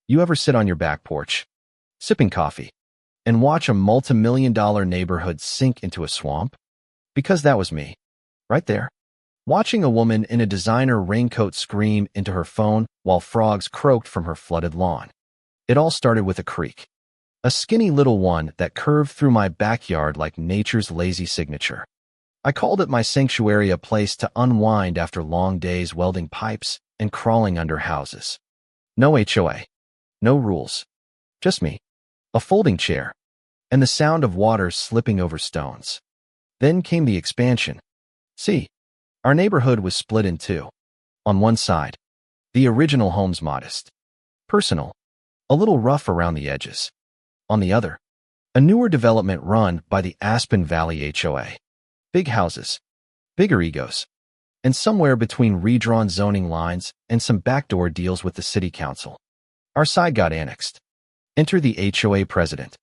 You ever sit on your back porch, sipping coffee, and watch a multi-million-dollar neighborhood sink into a swamp? Because that was me, right there, watching a woman in a designer raincoat scream into her phone while frogs croaked from her flooded lawn. It all started with a creek, a skinny little one that curved through my backyard like nature's lazy signature. I called it my sanctuary, a place to unwind after long days welding pipes and crawling under houses. No HOA, no rules, just me, a folding chair, and the sound of water slipping over stones. Then came the expansion. See, our neighborhood was split in two. On one side, the original homes, modest, personal, a little rough around the edges. On the other, a newer development run by the Aspen Valley HOA. Big houses, bigger egos, and somewhere between redrawn zoning lines and some backdoor deals with the city council, our side got annexed. Enter the HOA president,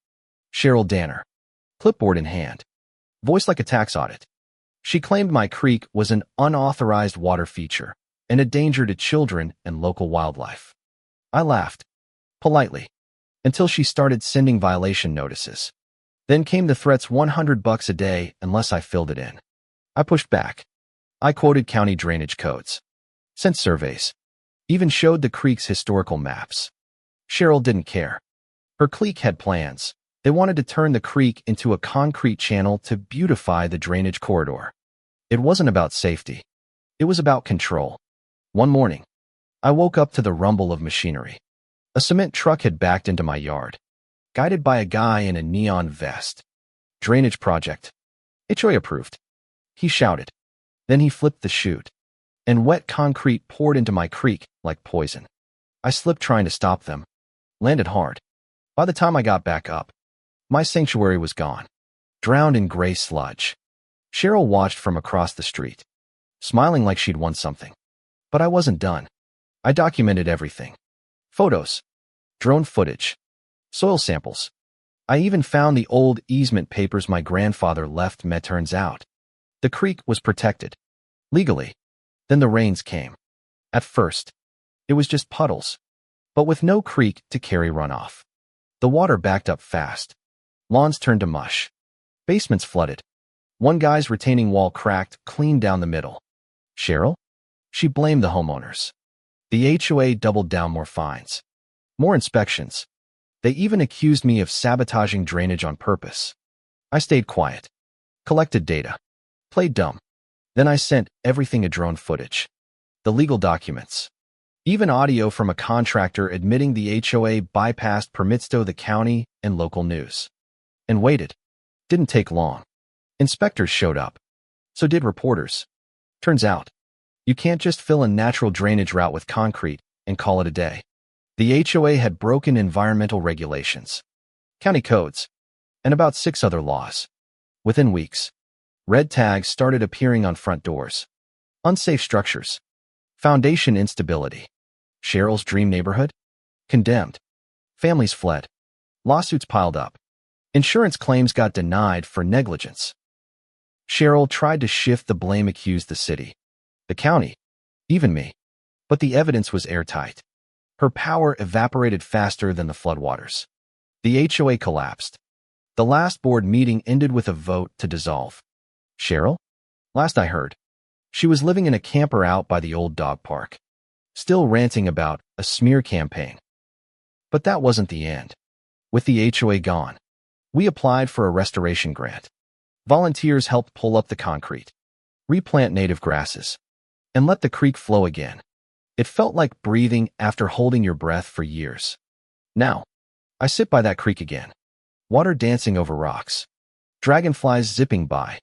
Cheryl Danner, clipboard in hand, voice like a tax audit. She claimed my creek was an unauthorized water feature and a danger to children and local wildlife. I laughed, politely, until she started sending violation notices. Then came the threats, $100 a day unless I filled it in. I pushed back. I quoted county drainage codes, sent surveys, even showed the creek's historical maps. Cheryl didn't care. Her clique had plans. They wanted to turn the creek into a concrete channel to beautify the drainage corridor. It wasn't about safety. It was about control. One morning, I woke up to the rumble of machinery. A cement truck had backed into my yard, guided by a guy in a neon vest. Drainage project. HOA approved. He shouted. Then he flipped the chute, and wet concrete poured into my creek like poison. I slipped trying to stop them, landed hard. By the time I got back up, my sanctuary was gone, drowned in gray sludge. Cheryl watched from across the street, smiling like she'd won something. But I wasn't done. I documented everything. Photos, drone footage, soil samples. I even found the old easement papers my grandfather left me. Turns out, the creek was protected, legally. Then the rains came. At first, it was just puddles, but with no creek to carry runoff. The water backed up fast. Lawns turned to mush. Basements flooded. One guy's retaining wall cracked clean down the middle. Cheryl? She blamed the homeowners. The HOA doubled down, more fines, more inspections. They even accused me of sabotaging drainage on purpose. I stayed quiet, collected data, played dumb. Then I sent everything, a drone footage, the legal documents, even audio from a contractor admitting the HOA bypassed permits to the county and local news. And waited. Didn't take long. Inspectors showed up. So did reporters. Turns out, you can't just fill a natural drainage route with concrete and call it a day. The HOA had broken environmental regulations, county codes, and about 6 other laws. Within weeks, red tags started appearing on front doors. Unsafe structures. Foundation instability. Cheryl's dream neighborhood? Condemned. Families fled. Lawsuits piled up. Insurance claims got denied for negligence. Cheryl tried to shift the blame, accused the city, the county, even me. But the evidence was airtight. Her power evaporated faster than the floodwaters. The HOA collapsed. The last board meeting ended with a vote to dissolve. Cheryl? Last I heard, she was living in a camper out by the old dog park, still ranting about a smear campaign. But that wasn't the end. With the HOA gone, we applied for a restoration grant. Volunteers helped pull up the concrete, replant native grasses, and let the creek flow again. It felt like breathing after holding your breath for years. Now, I sit by that creek again. Water dancing over rocks. Dragonflies zipping by.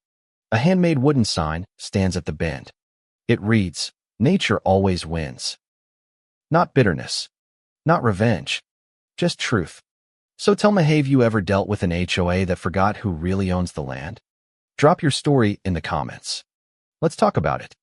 A handmade wooden sign stands at the bend. It reads, "Nature always wins." Not bitterness. Not revenge. Just truth. So tell me, have you ever dealt with an HOA that forgot who really owns the land? Drop your story in the comments. Let's talk about it.